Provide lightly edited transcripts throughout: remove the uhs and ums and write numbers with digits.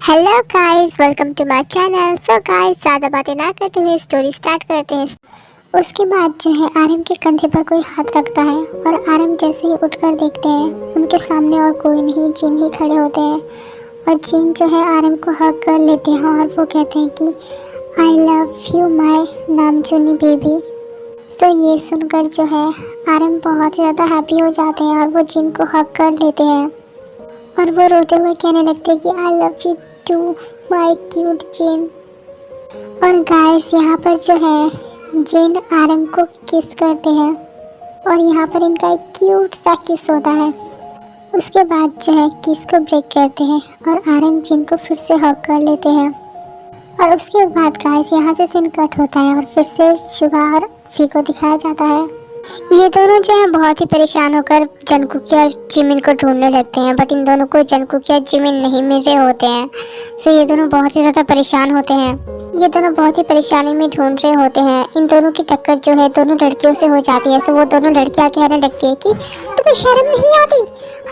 Hello guys, welcome to my channel. So guys, ज़्यादा बातें ना करते हुए स्टोरी स्टार्ट करते हैं। उसके बाद जो है आरएम के कंधे पर कोई हाथ रखता है और आरएम जैसे ही उठकर देखते हैं उनके सामने और कोई नहीं, जिन ही खड़े होते हैं। और जिन जो है आरएम को हग कर लेते हैं और वो कहते हैं कि आई लव यू माय नामचुनी बेबी। सो ये सुनकर जो है आरएम बहुत ज़्यादा हैप्पी हो जाते हैं और वो जिन को हग कर लेते हैं और वो रोते हुए कहने लगते हैं कि I love you too my cute Jin. और गाइस, यहाँ पर जो है जिन आरएम को किस करते हैं और यहाँ पर इनका एक क्यूट सा किस होता है। उसके बाद जो है किस को ब्रेक करते हैं और आरएम जिन को फिर से हग कर लेते हैं। और उसके बाद गाइस यहाँ से सीन कट होता है और फिर से शुगा और फी को दिखाया जाता है। ये दोनों जो है बहुत ही परेशान होकर जंगकुकी और जिमिन को ढूंढने लगते हैं, बट इन दोनों को जंगकुकी और जिमिन नहीं मिल रहे होते हैं। सो ये दोनों बहुत ही ज़्यादा परेशान होते हैं। ये दोनों बहुत ही परेशानी में ढूंढ रहे होते हैं। इन दोनों की टक्कर जो है दोनों लड़कियों से हो जाती है। सो वो दोनों लड़कियां कहने लगती है कि तुम्हें शर्म नहीं आती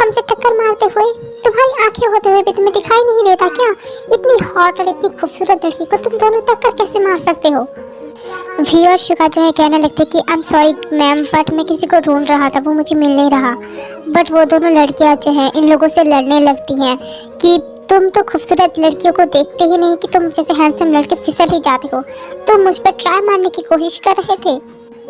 हमसे टक्कर मारते हुए? तुम्हारी आंखें होते हुए भी तुम्हें दिखाई नहीं देता क्या? इतनी हॉट और इतनी खूबसूरत लड़की को तुम दोनों टक्कर कैसे मार सकते हो? वी और शुगा जो है कहने लगते कि I am sorry ma'am, but मैं किसी को ढूंढ रहा था, वो मुझे मिल नहीं रहा। बट वो दोनों लड़कियां जो हैं इन लोगों से लड़ने लगती हैं कि तुम तो खूबसूरत लड़कियों को देखते ही नहीं कि तुम जैसे हैंडसम लड़के फिसल ही जाते हो। तुम मुझ पर ट्राई मारने की कोशिश कर रहे थे।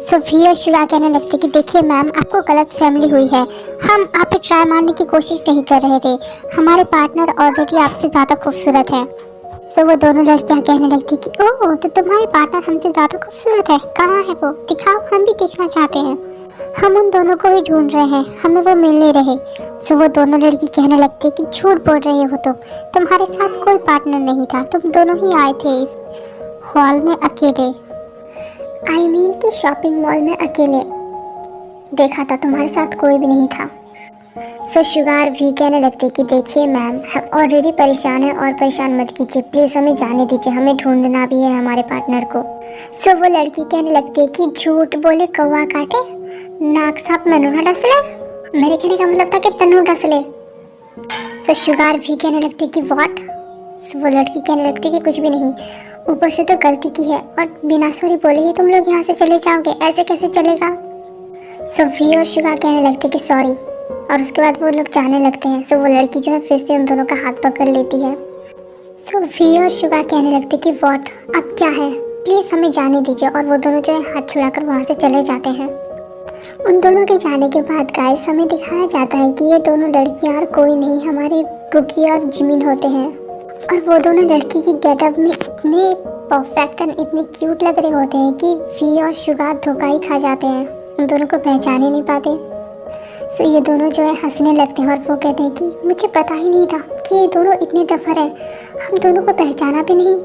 सो वी और शुगा कहने लगते कि देखिए मैम, आपको गलत फैमिली हुई है। हम आप पे ट्राई मारने की कोशिश नहीं कर रहे थे। हमारे पार्टनर ऑलरेडी आपसे ज़्यादा खूबसूरत है। तो वो दोनों लड़कियां कहने लगती कि ओह, तो तुम्हारी पार्टनर हमसे ज़्यादा खूबसूरत है। कहाँ है वो? दिखाओ, हम भी देखना चाहते हैं। हम उन दोनों को ही ढूंढ रहे हैं, हमें वो मिल नहीं रहे। तो वो दोनों लड़की कहने लगती कि झूठ बोल रहे हो तुम, तुम्हारे साथ कोई पार्टनर नहीं था, तुम दोनों ही आए थे इस हॉल में अकेले। आई मीन कि शॉपिंग मॉल में अकेले देखा था, तुम्हारे साथ कोई भी नहीं था। सो शुगार भी कहने लगते कि देखिए मैम, हम ऑलरेडी परेशान हैं और परेशान मत कीजिए, प्लीज़ हमें जाने दीजिए, हमें ढूंढना भी है हमारे पार्टनर को। सो वो लड़की कहने लगती है कि झूठ बोले कौवा काटे, नाक साफ मनूना डसले। मेरे कहने का मतलब था कि तनु डसले। सो शुगार भी कहने लगते कि व्हाट। सो वो लड़की कहने लगती कि कुछ भी नहीं, ऊपर से तो गलती की है और बिना सॉरी बोले ही तुम लोग यहाँ से चले जाओगे, ऐसे कैसे चलेगा? सो वी और शुगार कहने लगते कि सॉरी और उसके बाद वो लोग जाने लगते हैं। सो वो लड़की जो है फिर से उन दोनों का हाथ पकड़ लेती है। सो वी और शुगा कहने लगते कि व्हाट, अब क्या है, प्लीज़ हमें जाने दीजिए। और वो दोनों जो है हाथ छुड़ाकर वहाँ से चले जाते हैं। उन दोनों के जाने के बाद गाइस हमें दिखाया जाता है कि ये दोनों लड़कियाँ और कोई नहीं, हमारे कुकी और जिमिन होते हैं। और वो दोनों लड़की की गेटअप में इतने परफेक्ट एंड इतने क्यूट लग रहे होते हैं कि वी और शुगा धोखा ही खा जाते हैं, उन दोनों को पहचान ही नहीं पाते। सो ये दोनों जो है हंसने लगते हैं और वो कहते हैं कि मुझे पता ही नहीं था कि ये दोनों इतने टफर हैं, हम दोनों को पहचाना भी नहीं।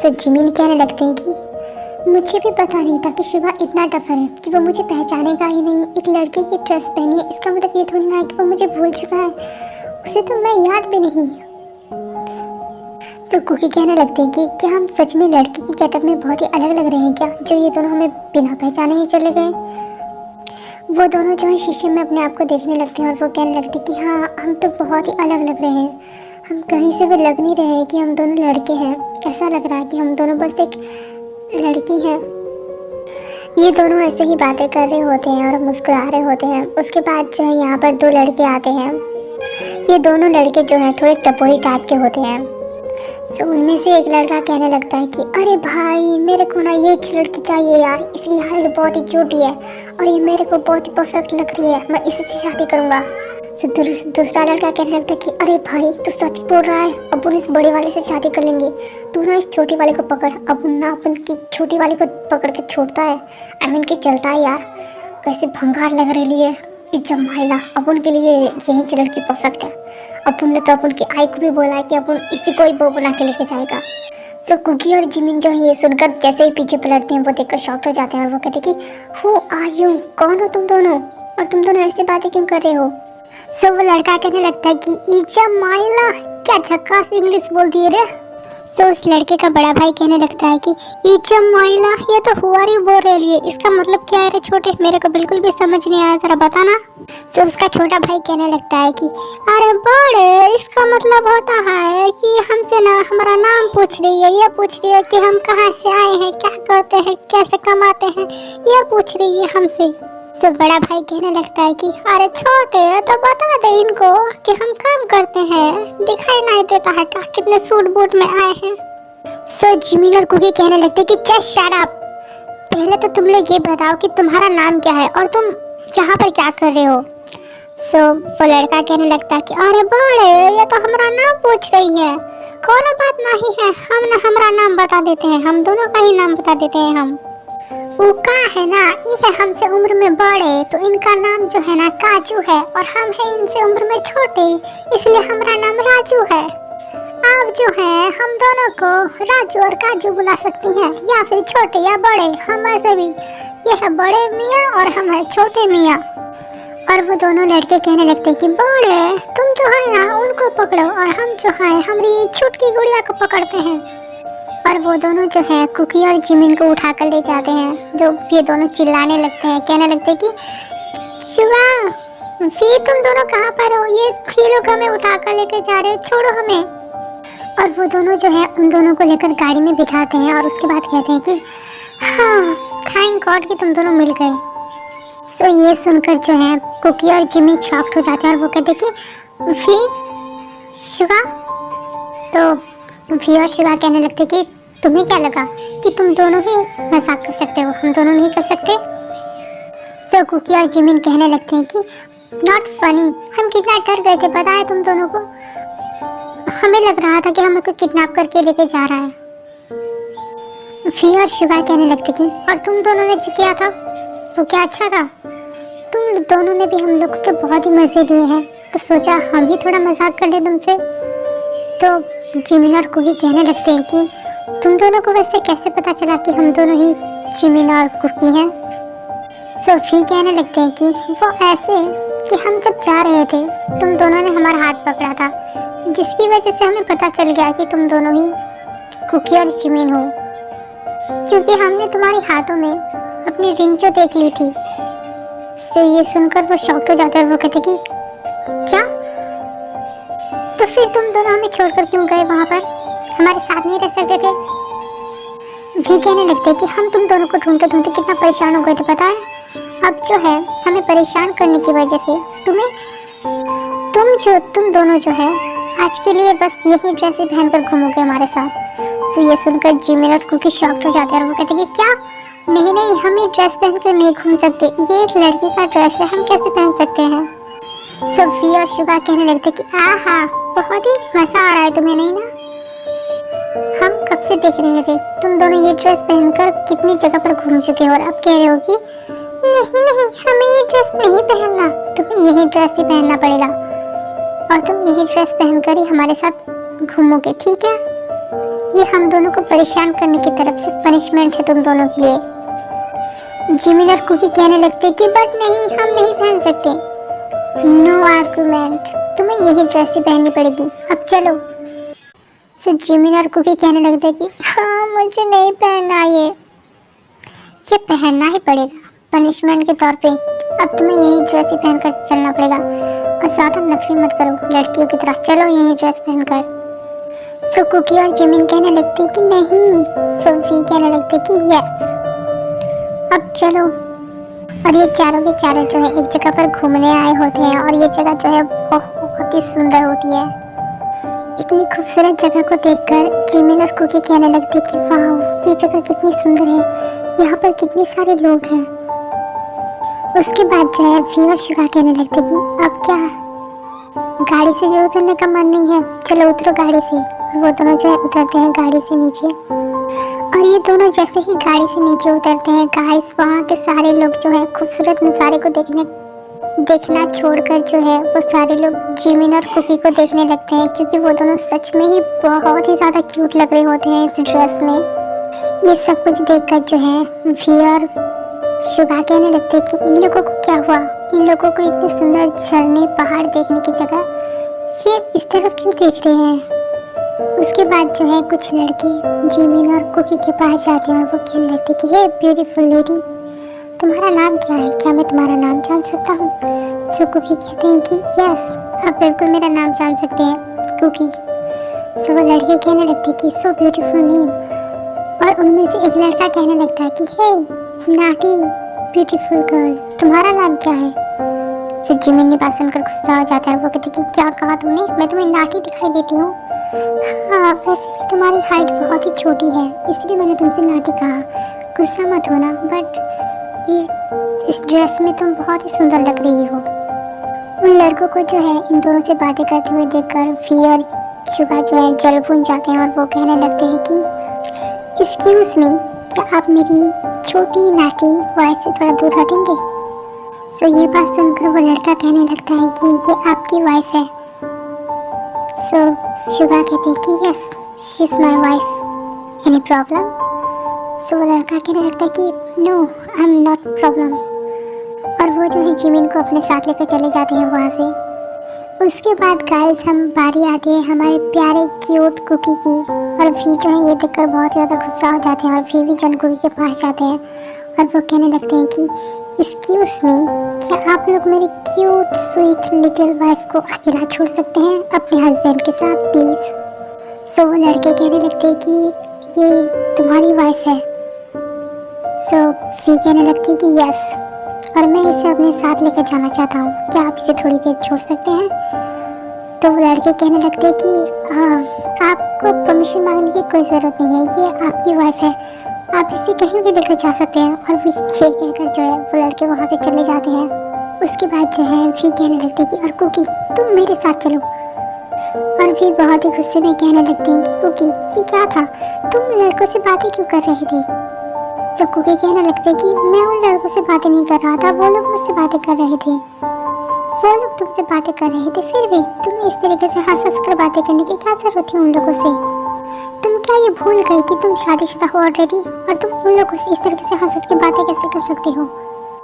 सो जिमिन कहने लगते हैं कि मुझे भी पता नहीं था कि शुगा इतना टफर है कि वो मुझे पहचानेगा ही नहीं। एक लड़के की ड्रेस पहनी है, इसका मतलब ये थोड़ी ना है कि वो मुझे भूल चुका है, उसे तो मैं याद भी नहीं। सो कुकी कहने लगते हैं कि क्या हम सच में लड़की की गेटअप में बहुत ही अलग लग रहे हैं क्या, जो ये दोनों हमें बिना पहचाने ही चले गए? वो दोनों जो है शीशे में अपने आप को देखने लगते हैं और वो कहने लगते कि हाँ, हम तो बहुत ही अलग लग रहे हैं, हम कहीं से भी लग नहीं रहे हैं कि हम दोनों लड़के हैं। ऐसा लग रहा है कि हम दोनों बस एक लड़की हैं। ये दोनों ऐसे ही बातें कर रहे होते हैं और मुस्कुरा रहे होते हैं। उसके बाद जो है यहाँ पर दो लड़के आते हैं। ये दोनों लड़के जो हैं थोड़े टपोरी टाइप के होते हैं। सो उनमें से एक लड़का कहने लगता है कि अरे भाई, मेरे को ना ये लड़की चाहिए यार, इसकी हाइट बहुत ही छोटी है और ये मेरे को बहुत ही परफेक्ट लग रही है, मैं इसी से शादी करूँगा। सो दूसरा लड़का कहने लगता है कि अरे भाई, तू सच बोल रहा है, अब इस बड़े वाले से शादी कर लेंगे, तू ना इस छोटी वाले को पकड़। अब ना अपन की छोटी वाले को पकड़ के छोड़ता है, आई मीन कि चलता है यार, कैसे भंगार लग रही है इज्जत माइला। अब उनके लिए यही लड़की परफेक्ट है। अपन ने तो अपन की आई को भी बोला है कि अपन इसी को ही बहू बना के लेके जाएगा। सो कुकी और जिमिन जो है ये सुनकर जैसे ही पीछे पलटते हैं वो देखकर शॉक्ड हो जाते हैं और वो कहते हैं कि हु आर यू, कौन हो तुम दोनों और तुम दोनों ऐसी बातें क्यों कर रहे हो? सो वो लड़का कहने लगता है कि इज्जत माइला, क्या झक्कास इंग्लिश बोल दिए रे। तो उस लड़के का बड़ा भाई कहने लगता है कि इचम माइला, ये तो हुआरी बोल रही है, इसका मतलब क्या है रे छोटे, मेरे को बिल्कुल भी समझ नहीं आया, जरा बताना। तो उसका छोटा भाई कहने लगता है कि अरे बड़े, इसका मतलब होता है कि हमसे ना हमारा नाम पूछ रही है, ये पूछ रही है कि हम कहाँ से आए हैं, क्या करते हैं, कैसे कमाते हैं, ये पूछ रही है हमसे। तो बड़ा भाई कहने लगता है कि अरे छोटे, तो बता दे इनको कि हम काम करते हैं, दिखाई नहीं देता है क्या कितने सूट बूट में आए हैं। सो जिमी और कुकी कहने लगते कि जस्ट शट अप, पहले तो तुम लोग ये बताओ कि तुम्हारा नाम क्या है और तुम यहाँ पर क्या कर रहे हो। सो वो लड़का कहने लगता है कि अरे बड़े, ये तो हमारा नाम पूछ रही है, कोई बात नहीं है, हम ना हमारा नाम बता देते हैं, हम दोनों का ही नाम बता देते हैं। हम वो का है ना, ये हमसे उम्र में बड़े, तो इनका नाम जो है ना काजू है, और हम हैं इनसे उम्र में छोटे, इसलिए हमारा नाम राजू है। आप जो है हम दोनों को राजू और काजू बुला सकती हैं, या फिर छोटे या बड़े, हम ऐसे भी, ये है बड़े मियाँ और हम है छोटे मियाँ। और वो दोनों लड़के कहने लगते कि बड़े, तुम जो है ना उनको पकड़ो, और हम जो है हमारी छुटकी गुड़िया को पकड़ते हैं। और वो दोनों जो है कुकी और जिमिन को उठा कर ले जाते हैं। जो ये दोनों चिल्लाने लगते हैं, कहने लगते कि शुगा, फिर तुम दोनों कहाँ पर हो, ये लोग हमें उठा कर लेकर जा रहे हैं, छोड़ो हमें। और वो दोनों जो है उन दोनों को लेकर गाड़ी में बिठाते हैं, और उसके बाद कहते हैं कि हाँ, थैंक गॉड कि तुम दोनों मिल गए। तो ये सुनकर जो है कुकी और जिमिन शॉक्ड हो जाते हैं, और वो कहते कि फिर शुगा, तो फिर और शुगा कहने लगते कि तुम्हें क्या लगा कि तुम दोनों ही मजाक कर सकते हो, हम दोनों नहीं कर सकते। तो कुकी और जिमिन कहने लगते हैं कि नॉट फनी, हम कितना डर गए थे पता है तुम दोनों को, हमें लग रहा था कि हम उसको किडनैप करके लेके जा रहा है। फिर और शुगा कहने लगते कि और तुम दोनों ने जो किया था वो क्या अच्छा था, तुम दोनों ने भी हम लोगों के बहुत ही मजे लिए हैं, तो सोचा हम ही थोड़ा मजाक कर ले तुमसे। तो जिमिन और कुकी कहने लगते हैं कि तुम दोनों को वैसे कैसे पता चला कि हम दोनों ही जिमिन और कुकी हैं। सोफी कहने लगते हैं कि वो ऐसे कि हम जब जा रहे थे तुम दोनों ने हमारा हाथ पकड़ा था, जिसकी वजह से हमें पता चल गया कि तुम दोनों ही कुकी और जिमिन हो, क्योंकि हमने तुम्हारे हाथों में अपनी रिंग जो देख ली थी। तो ये सुनकर वो शॉक्ड हो जाता है, वो कहते कि क्या, तो फिर तुम दोनों हमें छोड़कर क्यों गए, वहाँ पर हमारे साथ नहीं रह सकते थे। भी कहने लगते कि हम तुम दोनों को ढूंढते ढूंढते कितना परेशान हो गए थे पता है, अब जो है हमें परेशान करने की वजह से तुम दोनों जो है आज के लिए बस यही ड्रेस ही पहनकर घूमोगे हमारे साथ। तो ये सुनकर जिमिन और कुकी शॉक्ड हो जाते हैं, और वो कहते कि क्या, नहीं नहीं, हम ये ड्रेस पहनकर नहीं घूम सकते, ये एक लड़की का ड्रेस है, हम कैसे पहन सकते हैं। सोफी और शुगा कहने लगते कि आहा, बहुत ही मजा आ रहा है तुम्हें, नहीं ना, हम कब से देख रहे थे तुम दोनों ये ड्रेस पहनकर कितनी जगह पर घूम चुके हो, और अब कह रहे हो कि नहीं नहीं, हमें ये ड्रेस नहीं पहनना, तुम्हें यही ड्रेस ही पहनना पड़ेगा, और तुम यही ड्रेस पहनकर ही हमारे साथ घूमोगे, ठीक है। ये हम दोनों को परेशान करने की तरफ से पनिशमेंट है तुम दोनों के लिए। जिमिन और कुकी कहने लगते कि बट नहीं, हम नहीं पहन सकते, नो आर्गुमेंट, तुम्हें यही ड्रेस ही पहननी पड़ेगी, अब चलो। तो जिमिन और कुकी कहने लगते कि हाँ, मुझे नहीं पहनना, ये पहनना ही पड़ेगा पनिशमेंट के तौर पे, अब तुम्हें यही ड्रेस ही पहनकर चलना पड़ेगा, और ज़्यादा नखरी मत करो लड़कियों की तरह, चलो यही ड्रेस पहनकर। तो कुकी और जिमिन कहने लगते कि नहीं, सोफी कहने लगते कि यस, अब चलो। और ये चारों के चारों जो है एक जगह पर घूमने आए होते हैं, और ये जगह जो है बहुत ही सुंदर होती है। इतनी खूबसूरत जगह को देखकर जिमिन और कुकी कहने लगते कि वाह, ये जगह कितनी सुंदर है, यहाँ पर कितने सारे लोग हैं। उसके बाद जो है भी और शुगा कहने लगते कि अब क्या, गाड़ी से भी उतरने का मन नहीं है, चलो उतरो गाड़ी से। और वो दोनों जो है उतरते हैं गाड़ी से नीचे, और ये दोनों जैसे ही गाड़ी से नीचे उतरते हैं गाइस, वहाँ के सारे लोग जो है खूबसूरत नज़ारे को देखना छोड़कर जो है वो सारे लोग जिमिन और कुकी को देखने लगते हैं, क्योंकि वो दोनों सच में ही बहुत ही ज़्यादा क्यूट लग रहे होते हैं इस ड्रेस में। ये सब कुछ देखकर जो है भी और शुगा कहने लगते हैं कि इन लोगों को क्या हुआ, इन लोगों को इतने सुंदर झरने पहाड़ देखने की जगह ये इस तरफ क्यों देख रहे हैं। उसके बाद जो है कुछ लड़के जिमिन और कुकी के पास जाते हैं और वो कहने लगते कि हे ब्यूटीफुल लेडी, तुम्हारा नाम क्या है, क्या मैं तुम्हारा नाम जान सकता हूँ? सो कुकी कहते हैं कि यस, आप बिल्कुल मेरा नाम जान सकते हैं कुकी। सो वो लड़के कहने लगते कि सो ब्यूटीफुल नेम, और उनमें से एक लड़का कहने लगता है कि हे नाटी ब्यूटीफुल गर्ल, तुम्हारा नाम क्या है? सो जिमिन ने बात सुनकर गुस्सा हो जाता है। वो कहते कि क्या कहा तुमने, मैं तुम्हें नाटी दिखाई देती हूँ? हाँ, वैसे भी तुम्हारी हाइट बहुत ही छोटी है, इसलिए मैंने तुमसे नाटी कहा, गुस्सा मत होना, बट इस ड्रेस में तुम बहुत ही सुंदर लग रही हो। उन लड़कों को जो है इन दोनों से बातें करते हुए देखकर फी और शुगा जो है जल भून जाते हैं और वो कहने लगते हैं कि एक्सक्यूज मी, क्या आप मेरी छोटी नाटी वाइफ से थोड़ा दूर हटेंगे? सो ये बात सुनकर वो लड़का कहने लगता है कि ये आपकी वाइफ है। सो शुगा कहती है कि yes, she is my wife, any problem? So वो लड़का कहने लगता है कि no, I am not problem, और वो जो है जिमिन को अपने साथ लेकर चले जाते हैं वहाँ से। उसके बाद गाइस हम बारी आती है हमारे प्यारे क्यूट कुकी की, और भी जो है ये देखकर बहुत ज़्यादा गुस्सा हो जाते हैं और फिर भी जन कुकी के पास जाते हैं और वो कहने लगते हैं कि एक्सक्यूज मी, क्या आप लोग मेरी क्यूट स्वीट लिटिल वाइफ को अकेला छोड़ सकते हैं अपने हस्बैंड के साथ प्लीज़? सो वो लड़के कहने लगते हैं कि ये तुम्हारी वाइफ है। सो फी कहने लगती है कि यस, और मैं इसे अपने साथ लेकर जाना चाहता हूँ, क्या आप इसे थोड़ी देर छोड़ सकते हैं? तो वो लड़के कहने लगते हैं कि आपको परमिशन मांगने की कोई ज़रूरत नहीं है, ये आपकी वाइफ है, आप इसे कहीं भी लेकर जा सकते हैं। और फिर ये कहकर जो है वो लड़के वहाँ से चले जाते हैं। उसके बाद जो है फिर कहने लगते हैं कि और कुकी तुम मेरे साथ चलो, और फिर बहुत ही गुस्से में कहने लगते हैं कि कुकी ये क्या था, तुम लड़कों से बातें क्यों कर रही थी? तो कुकी कहने लगते कि मैं उन लड़कों से बातें नहीं कर रहा था, वो लोग मुझसे बातें कर रहे थे, वो लोग तुमसे बातें कर रहे थे, फिर भी तुम्हें इस तरीके से हंस कर बातें करने की क्या जरूरत थी उन लोगों से? तुम क्या ये भूल गए कि तुम शादीशुदा हो ऑलरेडी, और तुम उन लोगों से इस तरीके से हंस के बातें कैसे कर सकते हो?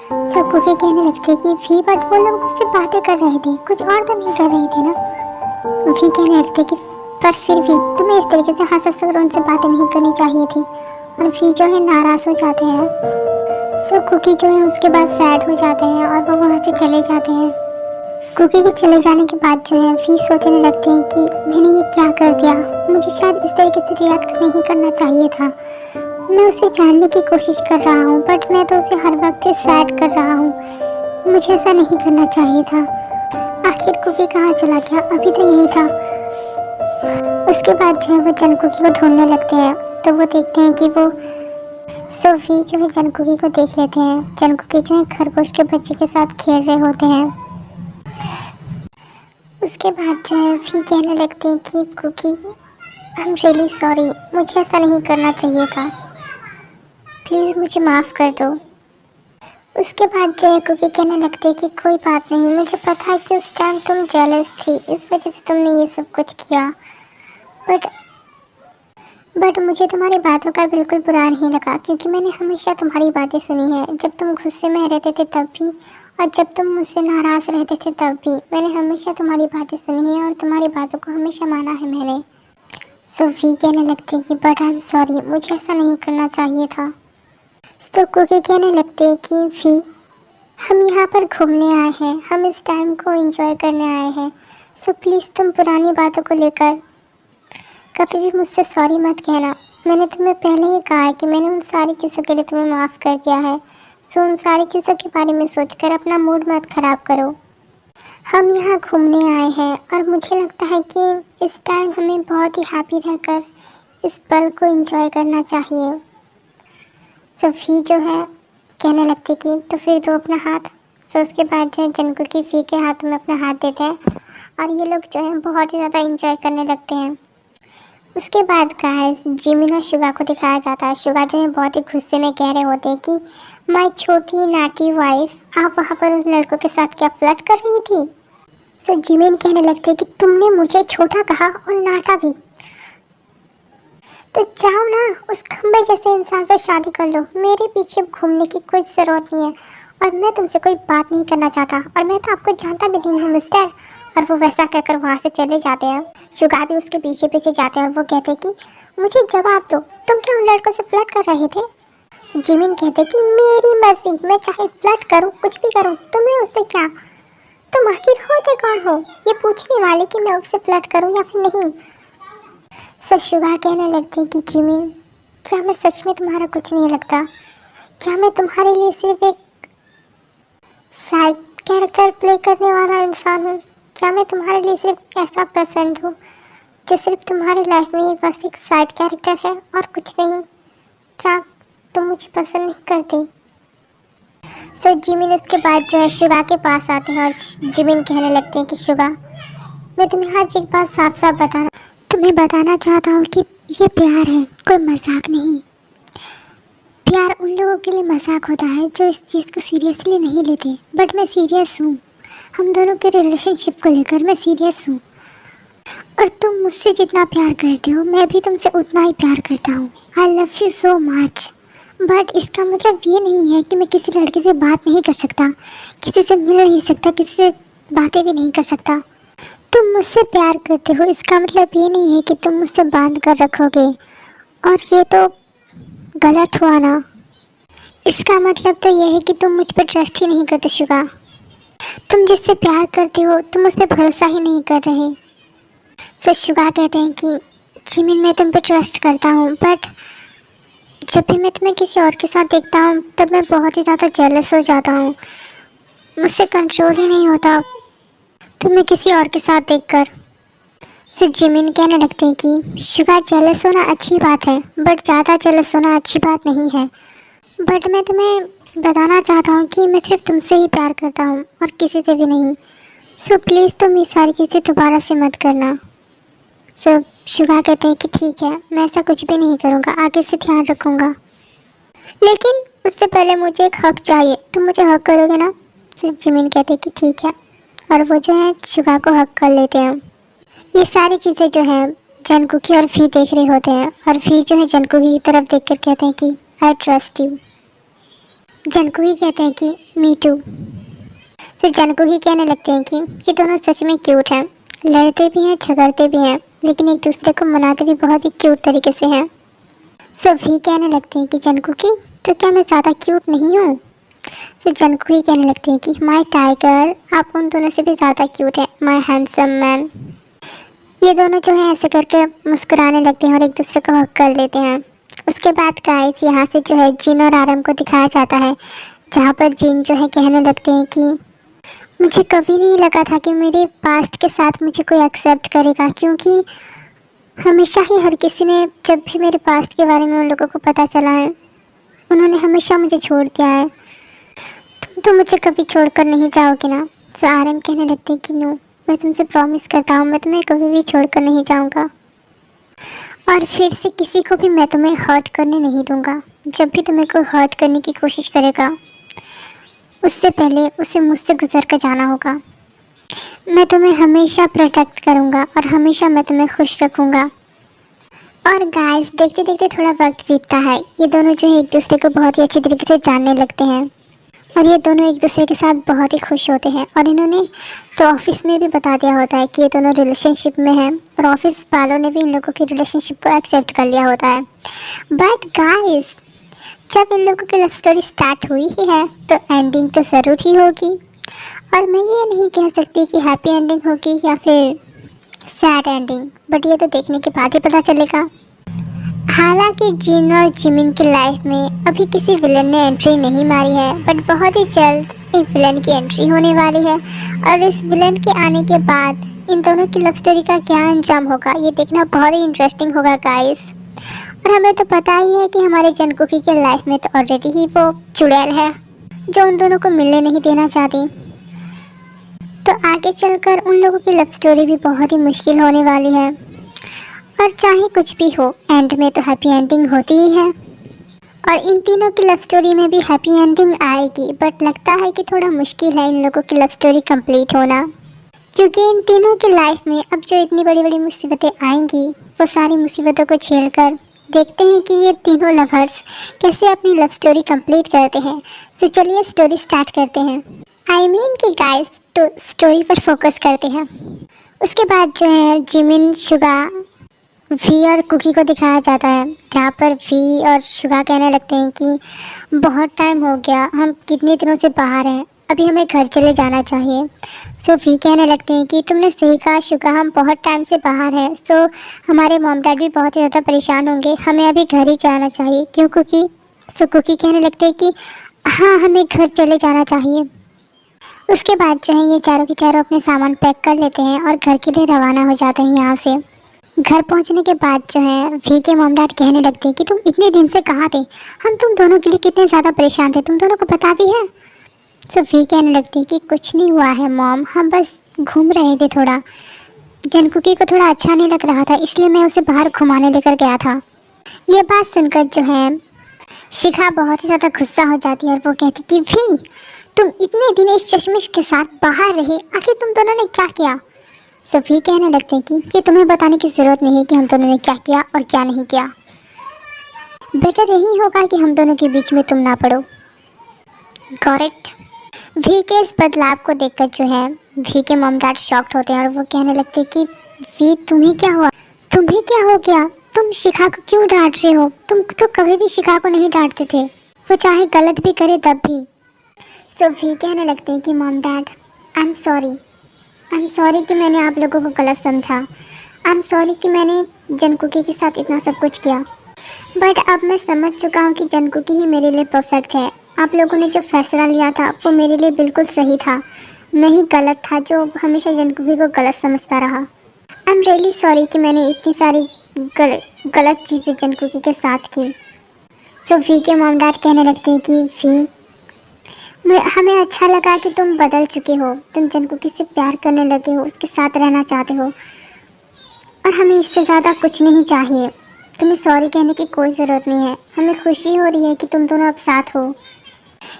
सब कुकी कहने लगते कि भी बट वो लोग मुझसे बातें कर रहे थे, कुछ और तो नहीं कर रहे थे ना? भी कहने लगते कि पर फिर भी तुम्हें इस तरीके से हंस कर उनसे बातें नहीं करनी चाहिए थी, और फिर जो है नाराज़ हो जाते हैं। सो कुकी जो है उसके बाद सैड हो जाते हैं और वो वहाँ से चले जाते हैं। कुकी के चले जाने के बाद जो है फिर सोचने लगते हैं कि मैंने ये क्या कर दिया, मुझे शायद इस तरीके से रिएक्ट नहीं करना चाहिए था, मैं उसे जानने की कोशिश कर रहा हूँ बट मैं तो उसे हर वक्त सैड कर रहा हूँ, मुझे ऐसा नहीं करना चाहिए था। आखिर कुकी कहाँ चला गया, अभी तो यही था। उसके बाद जो है वो जन कुकी को ढूंढने लगते हैं, तो वो देखते हैं कि वो सोफी जो है जन कुकी को देख लेते हैं। जन कुकी जो है खरगोश के बच्चे के साथ खेल रहे होते हैं। उसके बाद जो है फिर कहने लगते हैं कि Cookie I am really sorry, मुझे ऐसा नहीं करना चाहिए था, प्लीज़ मुझे माफ़ कर दो। उसके बाद जो है कुकी कहने लगते हैं कि कोई बात नहीं, मुझे पता है कि उस टाइम तुम जेलस थी, इस वजह से तुमने ये सब कुछ किया, बट मुझे तुम्हारी बातों का बिल्कुल बुरा नहीं लगा, क्योंकि मैंने हमेशा तुम्हारी बातें सुनी है, जब तुम गुस्से में रहते थे तब भी, और जब तुम मुझसे नाराज़ रहते थे तब भी, मैंने हमेशा तुम्हारी बातें सुनी है और तुम्हारी बातों को हमेशा माना है मैंने। सोफी कहने लगती है कि बट आई एम सॉरी, मुझे ऐसा नहीं करना चाहिए था। तो कुकी कहने लगते हैं कि फी हम यहाँ पर घूमने आए हैं, हम इस टाइम को एंजॉय करने आए हैं, सो प्लीज़ तुम पुरानी बातों को लेकर कभी भी मुझसे सॉरी मत कहना। मैंने तुम्हें पहले ही कहा है कि मैंने उन सारी चीज़ों के लिए तुम्हें माफ़ कर दिया है, सो उन सारी चीज़ों के बारे में सोचकर अपना मूड मत ख़राब करो। हम यहाँ घूमने आए हैं और मुझे लगता है कि इस टाइम हमें बहुत ही हैप्पी रहकर इस पल को एंजॉय करना चाहिए। सोफी जो है कहने लगती कि तो फिर दो अपना हाथ। सो उसके बाद जो है जन कुकी फी के हाथ में अपना हाथ देते हैं और ये लोग जो है बहुत ही ज़्यादा इंजॉय करने लगते हैं। उसके बाद गाइस जिमिन और शुगा को दिखाया जाता है। शुगा जो है बहुत ही गुस्से में कह रहे होते हैं कि माय छोटी नाटी वाइफ, आप वहाँ पर उन लड़कों के साथ क्या फ्लर्ट कर रही थी? तो जिमिन कहने लगते हैं कि तुमने मुझे छोटा कहा और नाटा भी, तो जाओ ना उस खंबे जैसे इंसान से शादी कर लो, मेरे पीछे घूमने की कोई ज़रूरत नहीं है, और मैं तुमसे कोई बात नहीं करना चाहता, और मैं तो आपको जानता भी नहीं हूँ मिस्टर, और वो वैसा कहकर वहाँ से चले जाते हैं। शुगा भी उसके पीछे पीछे जाते हैं और वो कहते हैं कि मुझे जवाब दो, तुम क्यों उन लड़कों से फ्लर्ट कर रहे थे? जिमिन कहते कि मेरी मर्जी, मैं चाहे फ्लर्ट करूं, कुछ भी करूं, तुम्हें उससे क्या? तुम आखिर होते कौन हो ये पूछने वाले कि मैं उससे फ्लर्ट करूं या फिर नहीं? सो शुगा कहने लगती कि जिमिन, क्या मैं सच में तुम्हारा कुछ नहीं लगता? क्या मैं तुम्हारे लिए सिर्फ एक साइड कैरेक्टर प्ले करने वाला इंसान हूँ? क्या मैं तुम्हारे लिए सिर्फ ऐसा पसंद हूँ जो सिर्फ तुम्हारी लाइफ में बस एक साइड कैरेक्टर है और कुछ नहीं? क्या तुम मुझे पसंद नहीं करते? सो जिमिन उसके बाद जो है शुगा के पास आते हैं और जिमिन कहने लगते हैं कि शुगा, मैं तुम्हें आज एक बात साफ साफ तुम्हें बताना चाहता हूँ कि ये प्यार है, कोई मजाक नहीं। प्यार उन लोगों के लिए मजाक होता है जो इस चीज़ को सीरियसली नहीं लेते, बट मैं सीरियस हूँ। हम दोनों के रिलेशनशिप को लेकर मैं सीरियस हूँ और तुम मुझसे जितना प्यार करते हो मैं भी तुमसे उतना ही प्यार करता हूँ। आई love you so much. But इसका मतलब ये नहीं है कि मैं किसी लड़के से बात नहीं कर सकता, किसी से मिल नहीं सकता, किसी से बातें भी नहीं कर सकता। तुम मुझसे प्यार करते हो, इसका मतलब ये नहीं है कि तुम मुझसे बांध कर रखोगे, और ये तो गलत हुआ ना। इसका मतलब तो ये है कि तुम मुझ पर ट्रस्ट ही नहीं करते शुगा। तुम जिससे प्यार करते हो तुम उस पर भरोसा ही नहीं कर रहे। तो शुगा कहते हैं कि जिमिन, मैं तुम पे ट्रस्ट करता हूँ, बट जब भी मैं तुम्हें किसी और के साथ देखता हूँ तब मैं बहुत ही ज़्यादा जेलस हो जाता हूँ, मुझसे कंट्रोल ही नहीं होता तुम्हें किसी और के साथ देखकर। फिर जिमिन कहने लगते हैं कि शुगा, जेलस होना अच्छी बात है बट ज़्यादा जेलस होना अच्छी बात नहीं है। बट मैं तुम्हें बताना चाहता हूँ कि मैं सिर्फ तुमसे ही प्यार करता हूँ और किसी से भी नहीं। सो प्लीज़ तुम ये सारी चीज़ें दोबारा से मत करना। सो शुगा कहते हैं कि ठीक है, मैं ऐसा कुछ भी नहीं करूँगा, आगे से ध्यान रखूँगा, लेकिन उससे पहले मुझे एक हक चाहिए, तुम मुझे हक करोगे ना? सो जिमिन कहते हैं कि ठीक है, और वो जो है शुगा को हक कर लेते हैं। ये सारी चीज़ें जो है जंगकुकी और फी देख रहे होते हैं और फी जो है जंगकुकी की तरफ देखकर कहते हैं कि आई ट्रस्ट यू। जंगकुकी कहते हैं कि मी टू। फिर जंगकुकी कहने लगते हैं कि ये दोनों सच में क्यूट हैं, लड़ते भी हैं, झगड़ते भी हैं, लेकिन एक दूसरे को मनाते भी बहुत ही क्यूट तरीके से हैं। सो भी कहने लगते हैं कि जंगकुकी, तो क्या मैं ज़्यादा क्यूट नहीं हूँ? फिर जंगकुकी कहने लगते हैं कि माय टाइगर, आप उन दोनों से भी ज़्यादा क्यूट है, माय हैंडसम मैन। ये दोनों जो है ऐसे करके मुस्कुराने लगते हैं और एक दूसरे को हक कर लेते हैं। उसके बाद गाइस यहाँ से जो है जिन और आरम को दिखाया जाता है, जहाँ पर जिन जो है कहने लगते हैं कि मुझे कभी नहीं लगा था कि मेरे पास्ट के साथ मुझे कोई एक्सेप्ट करेगा, क्योंकि हमेशा ही हर किसी ने, जब भी मेरे पास्ट के बारे में उन लोगों को पता चला है, उन्होंने हमेशा मुझे छोड़ दिया है। तुम तो मुझे कभी छोड़कर नहीं जाओगे ना? तो आरम कहने लगते हैं कि नो, मैं तुमसे प्रॉमिस करता हूँ, मैं तुम्हें कभी भी छोड़कर नहीं जाऊँगा, और फिर से किसी को भी मैं तुम्हें हर्ट करने नहीं दूँगा। जब भी तुम्हें कोई हर्ट करने की कोशिश करेगा उससे पहले उसे मुझसे गुजर कर जाना होगा। मैं तुम्हें हमेशा प्रोटेक्ट करूँगा और हमेशा मैं तुम्हें खुश रखूँगा। और गाइस देखते देखते थोड़ा वक्त बीतता है, ये दोनों जो है एक दूसरे को बहुत ही अच्छी तरीके से जानने लगते हैं और ये दोनों एक दूसरे के साथ बहुत ही खुश होते हैं। और इन्होंने तो ऑफिस में भी बता दिया होता है कि ये दोनों रिलेशनशिप में हैं और ऑफिस वालों ने भी इन लोगों की रिलेशनशिप को एक्सेप्ट कर लिया होता है। बट गाइस जब इन लोगों की लव स्टोरी स्टार्ट हुई ही है तो एंडिंग तो ज़रूर ही होगी, और मैं ये नहीं कह सकती कि हैप्पी एंडिंग होगी या फिर सैड एंडिंग, बट ये तो देखने के बाद ही पता चलेगा। हालांकि जिन और जिमिन की लाइफ में अभी किसी विलन ने एंट्री नहीं मारी है, बट बहुत ही जल्द एक विलन की एंट्री होने वाली है, और इस विलन के आने के बाद इन दोनों की लव स्टोरी का क्या अंजाम होगा ये देखना बहुत ही इंटरेस्टिंग होगा गाइस। और हमें तो पता ही है कि हमारे जंगकुकी के लाइफ में तो ऑलरेडी ही वो चुड़ैल है जो उन दोनों को मिलने नहीं देना चाहती, तो आगे चलकर उन लोगों की लव स्टोरी भी बहुत ही मुश्किल होने वाली है। और चाहे कुछ भी हो, एंड में तो हैप्पी एंडिंग होती ही है, और इन तीनों की लव स्टोरी में भी हैप्पी एंडिंग आएगी, बट लगता है कि थोड़ा मुश्किल है इन लोगों की लव स्टोरी कंप्लीट होना, क्योंकि इन तीनों की लाइफ में अब जो इतनी बड़ी बड़ी मुसीबतें आएंगी वो सारी मुसीबतों को झेलकर देखते हैं कि ये तीनों लवर्स कैसे अपनी लव स्टोरी कंप्लीट करते हैं। तो चलिए स्टोरी स्टार्ट करते हैं। आई मीन कि गाइस स्टोरी पर फोकस करते हैं। उसके बाद जो है जिमिन, शुगा, वी और कुकी को दिखाया जाता है, जहाँ पर वी और शुगा कहने लगते हैं कि बहुत टाइम हो गया, हम कितने दिनों से बाहर हैं, अभी हमें घर चले जाना चाहिए। सो वी कहने लगते हैं कि तुमने सही कहा शुगा, हम बहुत टाइम से बाहर हैं, सो हमारे मॉम डैड भी बहुत ही ज़्यादा परेशान होंगे, हमें अभी घर ही जाना चाहिए। क्यों कुकी? सो कुकी कहने लगते हैं कि हाँ, हमें घर चले जाना चाहिए। उसके बाद जो है ये चारों के चारों अपने सामान पैक कर लेते हैं और घर के लिए रवाना हो जाते हैं यहाँ से। घर पहुंचने के बाद जो है वी के मॉम डैड कहने लगते हैं कि तुम इतने दिन से कहाँ थे, हम तुम दोनों के लिए कितने ज़्यादा परेशान थे, तुम दोनों को पता भी है? सो वी कहने लगती है कि कुछ नहीं हुआ है मॉम, हम बस घूम रहे थे थोड़ा, जनकुकी को थोड़ा अच्छा नहीं लग रहा था, इसलिए मैं उसे बाहर घुमाने लेकर गया था। ये बात सुनकर जो है शिखा बहुत ही ज़्यादा गुस्सा हो जाती है और वो कहती कि वी, तुम इतने दिन इस चश्मिश के साथ बाहर रहे, आखिर तुम दोनों ने क्या किया? सभी कहने लगते हैं कि ये तुम्हें बताने की ज़रूरत नहीं है कि हम दोनों ने क्या किया और क्या नहीं किया। बेटर यही होगा कि हम दोनों के बीच में तुम ना पड़ो। Got it? वी के इस बदलाव को देखकर जो है वी के मॉम डैड शॉक्ड होते हैं और वो कहने लगते हैं कि वी, तुम्हें क्या हुआ, तुम्हें क्या हो गया, तुम शिखा को क्यों डांट रहे हो? तुम तो कभी भी शिखा को नहीं डांटते थे, वो चाहे गलत भी करे तब भी। सो वी कहने लगते हैं कि mom dad, I am sorry कि मैंने आप लोगों को गलत समझा, आई एम सॉरी कि मैंने जनकुकी के साथ इतना सब कुछ किया, बट अब मैं समझ चुका हूँ कि जनकुकी ही मेरे लिए परफेक्ट है। आप लोगों ने जो फैसला लिया था वो मेरे लिए बिल्कुल सही था, मैं ही गलत था जो हमेशा जनकुकी को गलत समझता रहा। आई एम रियली सॉरी कि मैंने इतनी सारी गलत चीज़ें जनकुकी के साथ की। सो वी के मॉम डैड कहने लगते हैं कि वी, हमें अच्छा लगा कि तुम बदल चुके हो, तुम जनकुकी से प्यार करने लगे हो, उसके साथ रहना चाहते हो, और हमें इससे ज़्यादा कुछ नहीं चाहिए। तुम्हें सॉरी कहने की कोई ज़रूरत नहीं है, हमें खुशी हो रही है कि तुम दोनों अब साथ हो।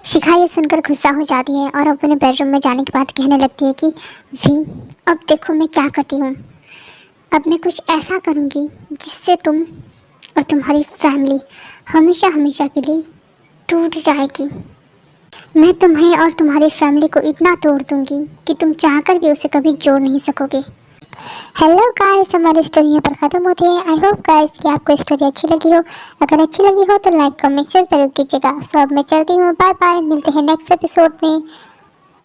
शिखा ये सुनकर गुस्सा हो जाती है और अपने बेडरूम में जाने के बाद कहने लगती है कि वी, अब देखो मैं क्या करती हूँ, अब मैं कुछ ऐसा करूँगी जिससे तुम और तुम्हारी फैमिली हमेशा हमेशा के लिए टूट जाएगी। मैं तुम्हें और तुम्हारी फैमिली को इतना तोड़ दूंगी कि तुम चाहकर भी उसे कभी जोड़ नहीं सकोगे। हेलो गाइस, हमारी स्टोरी यहाँ पर ख़त्म होती है। आई होप गाइस कि आपको स्टोरी अच्छी लगी हो। अगर अच्छी लगी हो तो लाइक कमेंट शेयर जरूर कीजिएगा। सो अब मैं चलती हूँ, बाय बाय, मिलते हैं नेक्स्ट एपिसोड में।